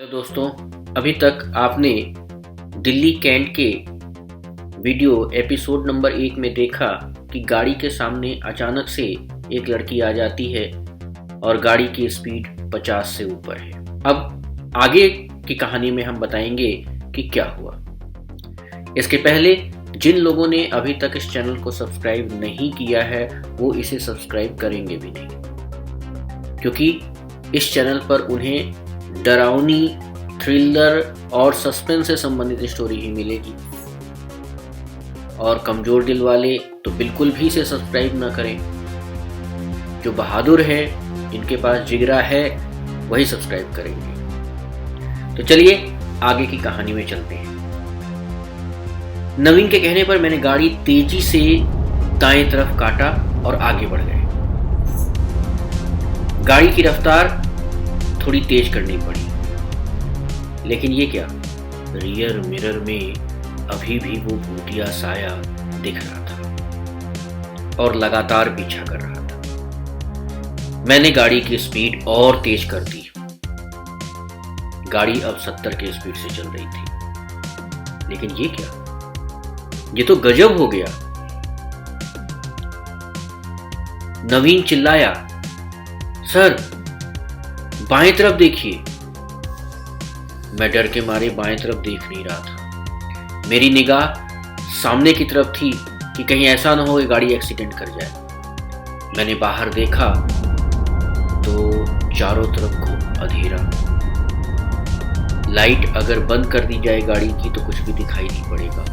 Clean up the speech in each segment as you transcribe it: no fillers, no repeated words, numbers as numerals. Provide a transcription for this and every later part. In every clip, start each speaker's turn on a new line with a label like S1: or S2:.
S1: Hello दोस्तों, अभी तक आपने दिल्ली कैंट के वीडियो एपिसोड नंबर 1 में देखा कि गाड़ी के सामने अचानक से एक लड़की आ जाती है और गाड़ी की स्पीड 50 से ऊपर है। अब आगे की कहानी में हम बताएंगे कि क्या हुआ। इसके पहले जिन लोगों ने अभी तक इस चैनल को सब्सक्राइब नहीं किया है वो इसे सब्सक्राइब करेंगे भी नहीं, क्योंकि इस चैनल पर उन्हें डरावनी, थ्रिलर और सस्पेंस से संबंधित स्टोरी ही मिलेगी। और कमजोर दिल वाले तो बिल्कुल भी इसे सब्सक्राइब ना करें। जो बहादुर है, इनके पास जिगरा है, वही सब्सक्राइब करेंगे। तो चलिए आगे की कहानी में चलते हैं। नवीन के कहने पर मैंने गाड़ी तेजी से दाएं तरफ काटा और आगे बढ़ गए। गाड़ी की रफ्तार थोड़ी तेज करनी पड़ी, लेकिन ये क्या, रियर मिरर में अभी भी वो भूतिया साया दिख रहा था और लगातार पीछा कर रहा था। मैंने गाड़ी की स्पीड और तेज कर दी। गाड़ी अब 70 की स्पीड से चल रही थी, लेकिन ये क्या, ये तो गजब हो गया। नवीन चिल्लाया, सर बाएं तरफ देखिए। मैं डर के मारे बाएं तरफ देख नहीं रहा था। मेरी निगाह सामने की तरफ थी कि कहीं ऐसा ना हो कि गाड़ी एक्सीडेंट कर जाए। मैंने बाहर देखा तो चारों तरफ खूब अंधेरा। लाइट अगर बंद कर दी जाए गाड़ी की तो कुछ भी दिखाई नहीं पड़ेगा।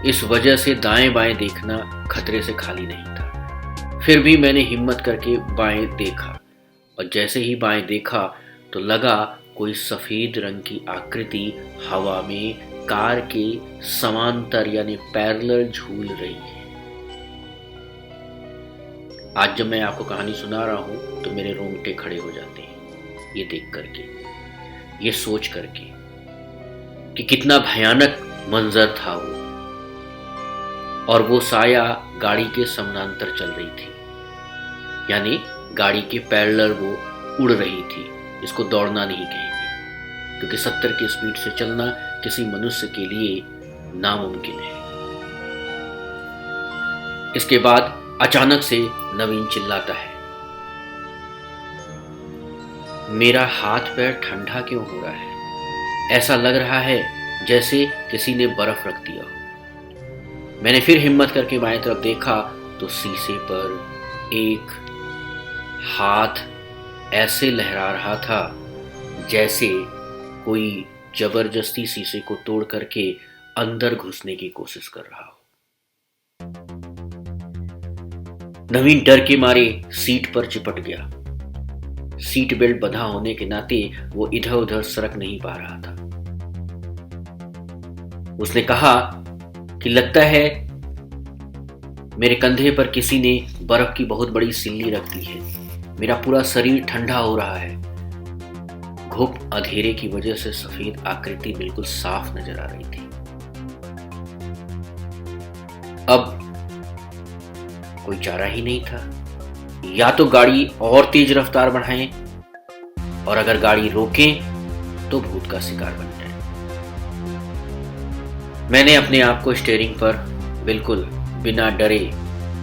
S1: इस वजह से दाएं बाएं देखना खतरे से खाली नहीं था। फिर भी मैंने हिम्मत करके बाएं देखा, और जैसे ही बाएं देखा तो लगा कोई सफेद रंग की आकृति हवा में कार के समांतर यानी पैरेलल झूल रही है। आज जब मैं आपको कहानी सुना रहा हूं तो मेरे रोंगटे खड़े हो जाते हैं, ये देख करके, ये सोच करके कि कितना भयानक मंजर था वो। और वो साया गाड़ी के समानांतर चल रही थी, यानी गाड़ी के पैरेलल वो उड़ रही थी। इसको दौड़ना नहीं कहेंगे, क्योंकि 70 की स्पीड से चलना किसी मनुष्य के लिए नामुमकिन है। इसके बाद अचानक से नवीन चिल्लाता है, मेरा हाथ पैर ठंडा क्यों हो रहा है? ऐसा लग रहा है जैसे किसी ने बर्फ रख दिया हो। मैंने फिर हिम्मत करके बाएं तरफ देखा तो शीशे पर एक हाथ ऐसे लहरा रहा था जैसे कोई जबरदस्ती शीशे को तोड़ करके अंदर घुसने की कोशिश कर रहा हो। नवीन डर के मारे सीट पर चिपट गया। सीट बेल्ट बंधा होने के नाते वो इधर उधर सरक नहीं पा रहा था। उसने कहा कि लगता है मेरे कंधे पर किसी ने बर्फ की बहुत बड़ी सिल्ली रख दी है। मेरा पूरा शरीर ठंडा हो रहा है। घुप अंधेरे की वजह से सफेद आकृति बिल्कुल साफ नजर आ रही थी। अब कोई चारा ही नहीं था, या तो गाड़ी और तेज रफ्तार बढ़ाएं, और अगर गाड़ी रोकें तो भूत का शिकार बन जाए। मैंने अपने आप को स्टीयरिंग पर बिल्कुल बिना डरे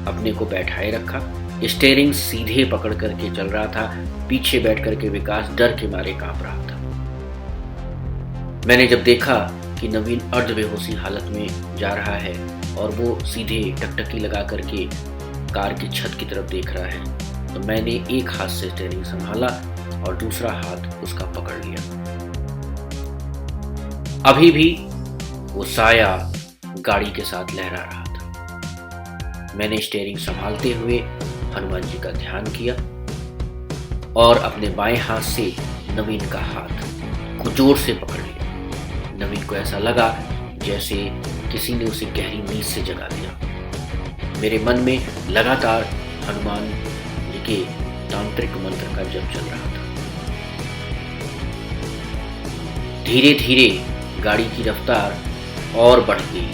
S1: अपने को बैठाए रखा। स्टीयरिंग सीधे पकड़ करके चल रहा था। पीछे बैठ करके विकास डर के मारे कांप रहा था। मैंने जब देखा कि नवीन अर्ध बेहोशी हालत में जा रहा है और वो सीधे टकटकी लगा करके कार की छत की तरफ देख रहा है, तो मैंने एक हाथ से स्टीयरिंग संभाला और दूसरा हाथ उसका पकड़ लिया। अभी भी वो साया गाड़ी के साथ लहरा रहा था। मैंने स्टीयरिंग संभालते हुए हनुमान जी का ध्यान किया और अपने बाएं हाथ से नवीन का हाथ को जोर से पकड़ लिया। नवीन को ऐसा लगा जैसे किसी ने उसे गहरी नींद से जगा दिया। मेरे मन में लगातार हनुमान जी के तांत्रिक मंत्र का जप चल रहा था। धीरे धीरे गाड़ी की रफ्तार और बढ़ गई।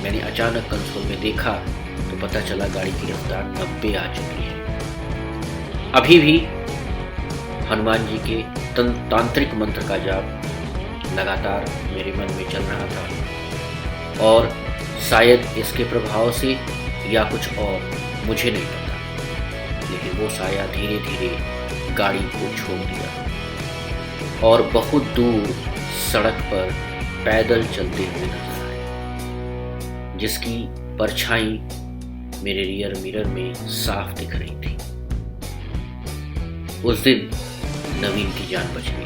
S1: मैंने अचानक कंसोल में देखा तो पता चला गाड़ी की रफ्तार 90 आ चुकी है। अभी भी हनुमान जी के तांत्रिक मंत्र का जाप लगातार मेरे मन में चल रहा था और शायद इसके प्रभाव से या कुछ और, मुझे नहीं पता, लेकिन वो साया धीरे धीरे गाड़ी को छोड़ दिया और बहुत दूर सड़क पर पैदल चलते हुए नजर आए, जिसकी परछाई मेरे रियर मिरर में साफ दिख रही थी। उस दिन नवीन की जान बच गई।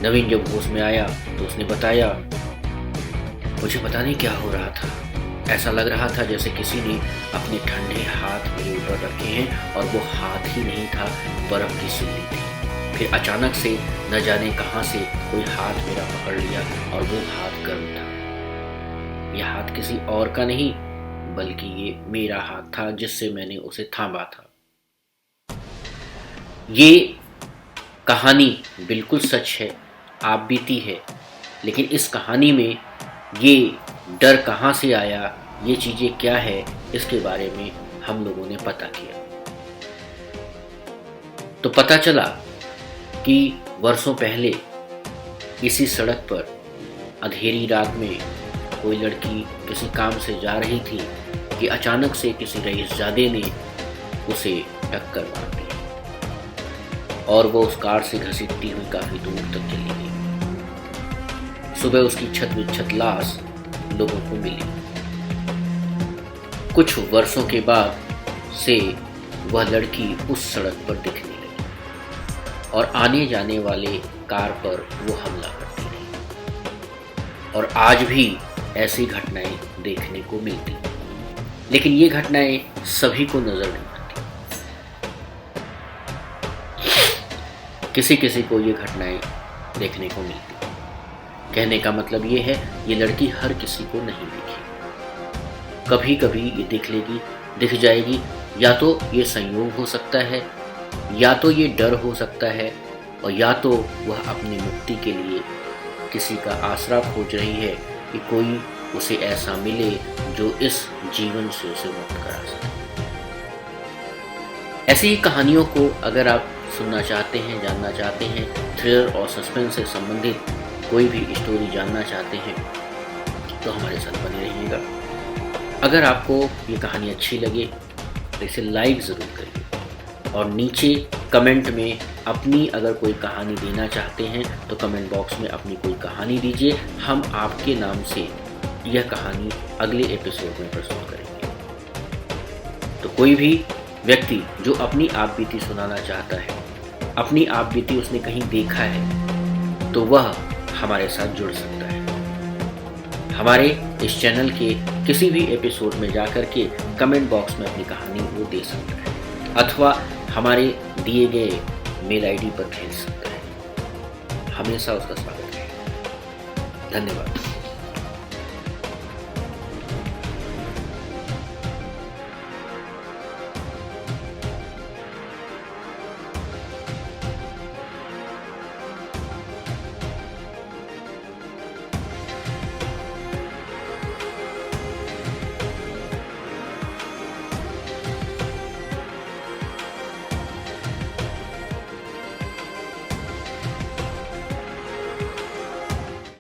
S1: नवीन जब होश में आया तो उसने बताया, मुझे पता नहीं क्या हो रहा था, ऐसा लग रहा था जैसे किसी ने अपने ठंडे हाथ मेरे ऊपर रखे हैं और वो हाथ ही नहीं था, बर्फ की सिल्ली थी। फिर अचानक से न जाने कहां से कोई हाथ मेरा पकड़ लिया और वो हाथ गर्म था। यह हाथ किसी और का नहीं बल्कि ये मेरा हाथ था जिससे मैंने उसे थामा था। ये कहानी बिल्कुल सच है, आप बीती है, लेकिन इस कहानी में ये डर कहाँ से आया, ये चीज़ें क्या है, इसके बारे में हम लोगों ने पता किया। तो पता चला कि वर्षों पहले इसी सड़क पर अंधेरी रात में कोई लड़की किसी काम से जा रही थी कि अचानक से किसी रईसजादे ने उसे टक्कर मार दी और वो उस कार से घसीटती हुई काफी दूर तक चली गई। सुबह उसकी छत विच्छत लाश लोगों को मिली। कुछ वर्षों के बाद से वह लड़की उस सड़क पर दिखने लगी और आने जाने वाले कार पर वो हमला करती रही और आज भी ऐसी घटनाएं देखने को मिलती, लेकिन ये घटनाएं सभी को नजर नहीं आती। किसी किसी को ये घटनाएं देखने को मिलती। कहने का मतलब ये है, ये लड़की हर किसी को नहीं दिखी। कभी कभी ये दिख जाएगी, या तो ये संयोग हो सकता है, या तो ये डर हो सकता है, और या तो वह अपनी मुक्ति के लिए किसी का आसरा खोज रही है कि कोई उसे ऐसा मिले जो इस जीवन से उसे मुक्त करा सके। ऐसी ही कहानियों को अगर आप सुनना चाहते हैं, जानना चाहते हैं, थ्रिलर और सस्पेंस से संबंधित कोई भी स्टोरी जानना चाहते हैं, तो हमारे साथ बने रहिएगा। अगर आपको ये कहानी अच्छी लगे तो इसे लाइक ज़रूर करिए और नीचे कमेंट में अपनी अगर कोई कहानी देना चाहते हैं तो कमेंट बॉक्स में अपनी कोई कहानी दीजिए। हम आपके नाम से यह कहानी अगले एपिसोड में प्रस्तुत करेंगे। तो कोई भी व्यक्ति जो अपनी आप बीती सुनाना चाहता है, अपनी आप बीती उसने कहीं देखा है, तो वह हमारे साथ जुड़ सकता है। हमारे इस चैनल के किसी भी एपिसोड में जाकर के कमेंट बॉक्स में अपनी कहानी वो दे सकता है अथवा हमारे दिए गए मेल आईडी पर भेज सकता है। हमेशा उसका स्वागत है। धन्यवाद।